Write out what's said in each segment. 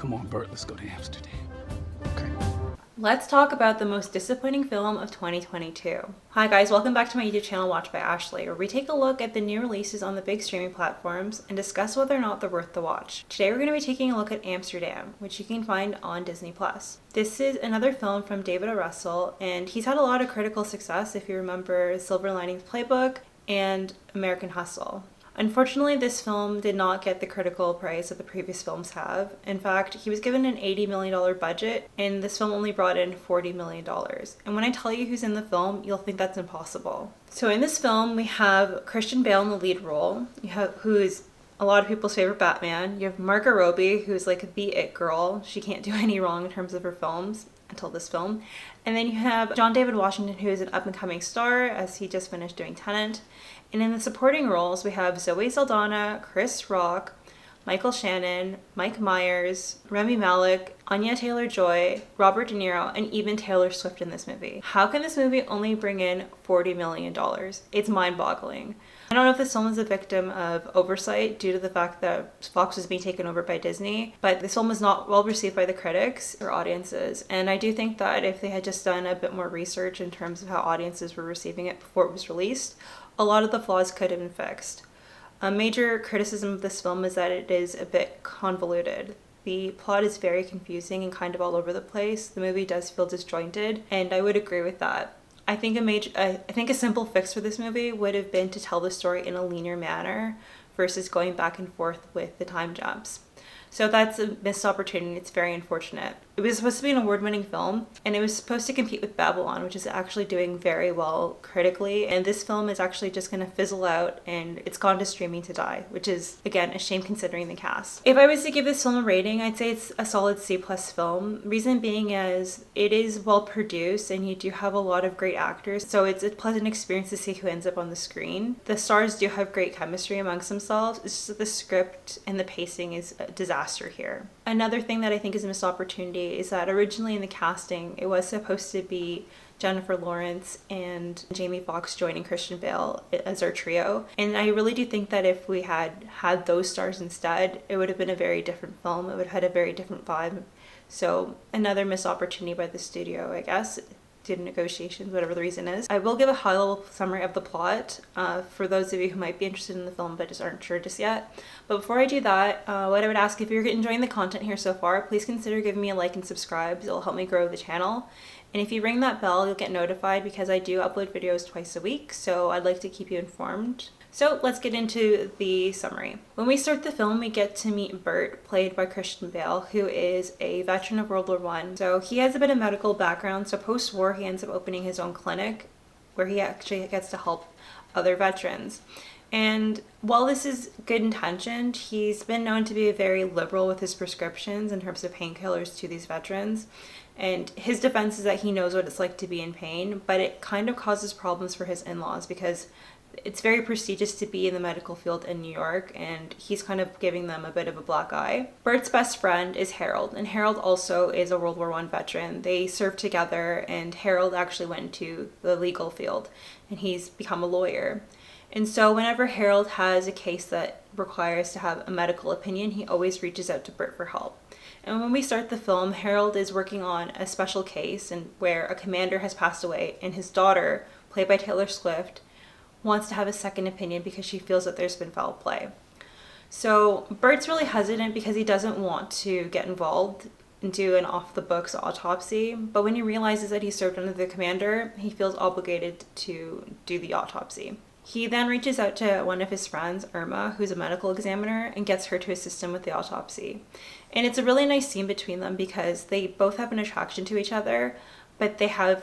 Come on, Bert, let's go to Amsterdam. Okay. Let's talk about the most disappointing film of 2022. Hi guys, welcome back to my YouTube channel Watch by Ashley, where we take a look at the new releases on the big streaming platforms and discuss whether or not they're worth the watch. Today we're going to be taking a look at Amsterdam, which you can find on Disney+. This is another film from David O. Russell, and he's had a lot of critical success if you remember Silver Linings Playbook and American Hustle. Unfortunately, this film did not get the critical praise that the previous films have. In fact, he was given an $80 million budget, and this film only brought in $40 million. And when I tell you who's in the film, you'll think that's impossible. So in this film, we have Christian Bale in the lead role, who is a lot of people's favorite Batman. You have Margot Robbie, who's like the it girl. She can't do any wrong in terms of her films until this film. And then you have John David Washington, who is an up-and-coming star, as he just finished doing Tenet. And in the supporting roles, we have Zoe Saldaña, Chris Rock, Michael Shannon, Mike Myers, Rami Malek, Anya Taylor-Joy, Robert De Niro, and even Taylor Swift in this movie. How can this movie only bring in $40 million? It's mind-boggling. I don't know if this film is a victim of oversight due to the fact that Fox was being taken over by Disney, but this film was not well received by the critics or audiences. And I do think that if they had just done a bit more research in terms of how audiences were receiving it before it was released, a lot of the flaws could have been fixed. A major criticism of this film is that it is a bit convoluted. The plot is very confusing and kind of all over the place. The movie does feel disjointed, and I would agree with that. I think a simple fix for this movie would have been to tell the story in a linear manner versus going back and forth with the time jumps. So that's a missed opportunity. It's very unfortunate. It was supposed to be an award-winning film, and it was supposed to compete with Babylon, which is actually doing very well critically. And this film is actually just going to fizzle out, and it's gone to streaming to die, which is, again, a shame considering the cast. If I was to give this film a rating, I'd say it's a solid C+ film. Reason being is it is well produced, and you do have a lot of great actors, so it's a pleasant experience to see who ends up on the screen. The stars do have great chemistry amongst themselves. It's just that the script and the pacing is a disaster here. Another thing that I think is a missed opportunity is that originally in the casting, it was supposed to be Jennifer Lawrence and Jamie Foxx joining Christian Bale as our trio. And I really do think that if we had had those stars instead, it would have been a very different film. It would have had a very different vibe. So another missed opportunity by the studio, I guess, due to negotiations, whatever the reason is. I will give a high-level summary of the plot for those of you who might be interested in the film but just aren't sure just yet. But before I do that, what I would ask, if you're enjoying the content here so far, please consider giving me a like and subscribe. It'll help me grow the channel. And if you ring that bell, you'll get notified because I do upload videos twice a week, so I'd like to keep you informed. So let's get into the summary. When we start the film, we get to meet Bert, played by Christian Bale, who is a veteran of World War I. So he has a bit of medical background, so post-war he ends up opening his own clinic where he actually gets to help other veterans. And while this is good intentioned, he's been known to be very liberal with his prescriptions in terms of painkillers to these veterans. And his defense is that he knows what it's like to be in pain, but it kind of causes problems for his in-laws because it's very prestigious to be in the medical field in New York, and he's kind of giving them a bit of a black eye. Bert's best friend is Harold, and Harold also is a World War I veteran. They served together, and Harold actually went into the legal field, and he's become a lawyer. And so whenever Harold has a case that requires to have a medical opinion, he always reaches out to Bert for help. And when we start the film, Harold is working on a special case and where a commander has passed away, and his daughter, played by Taylor Swift, wants to have a second opinion because she feels that there's been foul play. So Bert's really hesitant because he doesn't want to get involved and do an off-the-books autopsy, but when he realizes that he served under the commander, he feels obligated to do the autopsy. He then reaches out to one of his friends, Irma, who's a medical examiner, and gets her to assist him with the autopsy. And it's a really nice scene between them because they both have an attraction to each other, but they have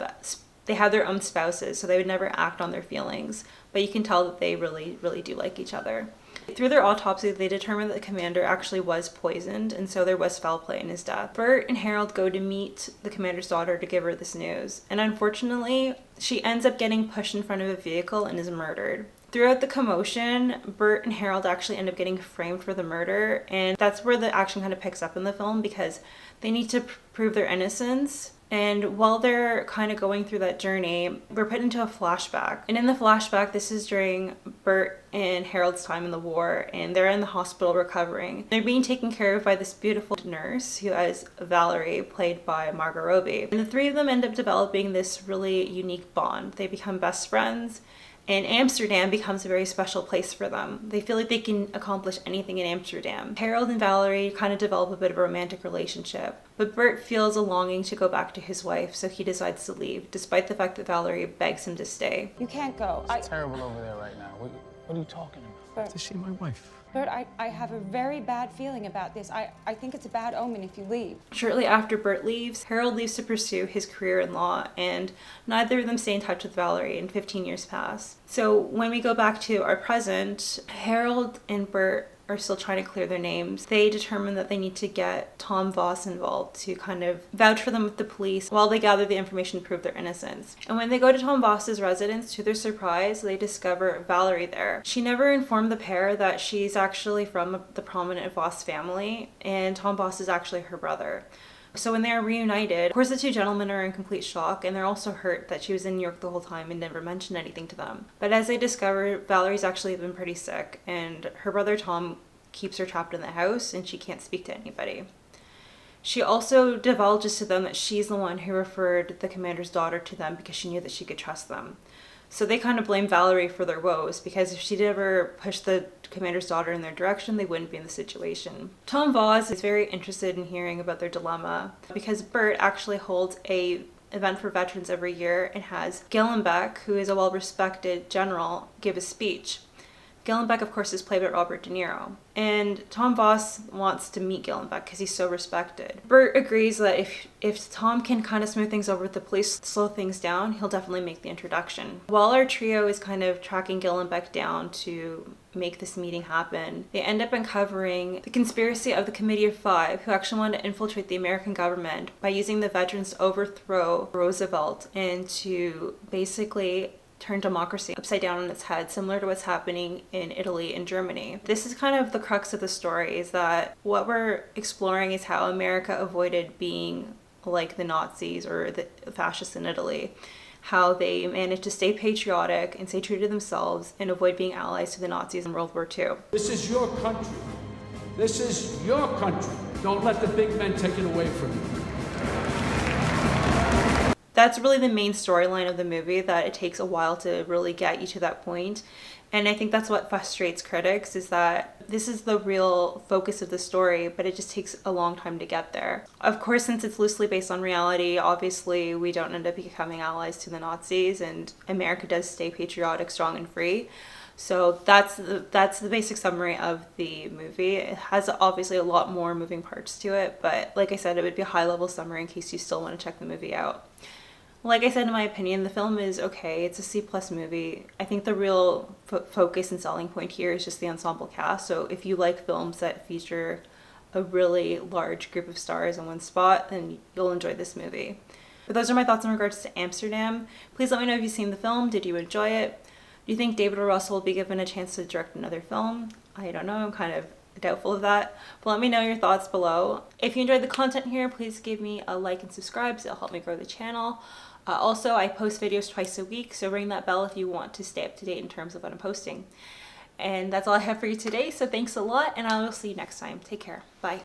their own spouses, so they would never act on their feelings. But you can tell that they really, really do like each other. Through their autopsy, they determined that the commander actually was poisoned, and so there was foul play in his death. Bert and Harold go to meet the commander's daughter to give her this news, and unfortunately, she ends up getting pushed in front of a vehicle and is murdered. Throughout the commotion, Bert and Harold actually end up getting framed for the murder, and that's where the action kind of picks up in the film because they need to prove their innocence. And while they're kind of going through that journey, we're put into a flashback. And in the flashback, this is during Bert and Harold's time in the war, and they're in the hospital recovering. They're being taken care of by this beautiful nurse who has Valerie, played by Margot Robbie. And the three of them end up developing this really unique bond. They become best friends. And Amsterdam becomes a very special place for them. They feel like they can accomplish anything in Amsterdam. Harold and Valerie kind of develop a bit of a romantic relationship, but Bert feels a longing to go back to his wife, so he decides to leave, despite the fact that Valerie begs him to stay. You can't go. It's terrible over there right now. What are you talking about? Bert, Is she my wife? Bert, I have a very bad feeling about this. I think it's a bad omen if you leave. Shortly after Bert leaves, Harold leaves to pursue his career in law, and neither of them stay in touch with Valerie, and 15 years pass. So when we go back to our present, Harold and Bert are still trying to clear their names. They determine that they need to get Tom Voss involved to kind of vouch for them with the police while they gather the information to prove their innocence. And when they go to Tom Voss's residence, to their surprise, they discover Valerie there. She never informed the pair that she's actually from the prominent Voss family, and Tom Voss is actually her brother. So when they are reunited, of course the two gentlemen are in complete shock, and they're also hurt that she was in New York the whole time and never mentioned anything to them. But as they discover, Valerie's actually been pretty sick, and her brother Tom keeps her trapped in the house, and she can't speak to anybody. She also divulges to them that she's the one who referred the commander's daughter to them because she knew that she could trust them. So they kind of blame Valerie for their woes, because if she did ever push the commander's daughter in their direction, they wouldn't be in the situation. Tom Voss is very interested in hearing about their dilemma, because Bert actually holds a event for veterans every year and has Gillenbeck, who is a well-respected general, give a speech. Gillenbeck, of course, is played by Robert De Niro. And Tom Voss wants to meet Gillenbeck because he's so respected. Bert agrees that if Tom can kind of smooth things over with the police, slow things down, he'll definitely make the introduction. While our trio is kind of tracking Gillenbeck down to make this meeting happen, they end up uncovering the conspiracy of the Committee of Five, who actually wanted to infiltrate the American government by using the veterans to overthrow Roosevelt and to basically turn democracy upside down on its head, similar to what's happening in Italy and Germany. This is kind of the crux of the story, is that what we're exploring is how America avoided being like the Nazis or the fascists in Italy, how they managed to stay patriotic and stay true to themselves and avoid being allies to the Nazis in World War II. This is your country. This is your country. Don't let the big men take it away from you. That's really the main storyline of the movie, that it takes a while to really get you to that point. And I think that's what frustrates critics, is that this is the real focus of the story, but it just takes a long time to get there. Of course, since it's loosely based on reality, obviously we don't end up becoming allies to the Nazis, and America does stay patriotic, strong, and free. So that's the basic summary of the movie. It has obviously a lot more moving parts to it, but like I said, it would be a high-level summary in case you still want to check the movie out. Like I said, in my opinion, the film is okay. It's a C+ movie. I think the real focus and selling point here is just the ensemble cast. So if you like films that feature a really large group of stars in one spot, then you'll enjoy this movie. But those are my thoughts in regards to Amsterdam. Please let me know if you've seen the film. Did you enjoy it? Do you think David O. Russell will be given a chance to direct another film? I don't know. I'm kind of doubtful of that. But let me know your thoughts below. If you enjoyed the content here, please give me a like and subscribe. So it'll help me grow the channel. Also, I post videos twice a week, so ring that bell if you want to stay up to date in terms of what I'm posting. And that's all I have for you today, so thanks a lot, and I will see you next time. Take care. Bye.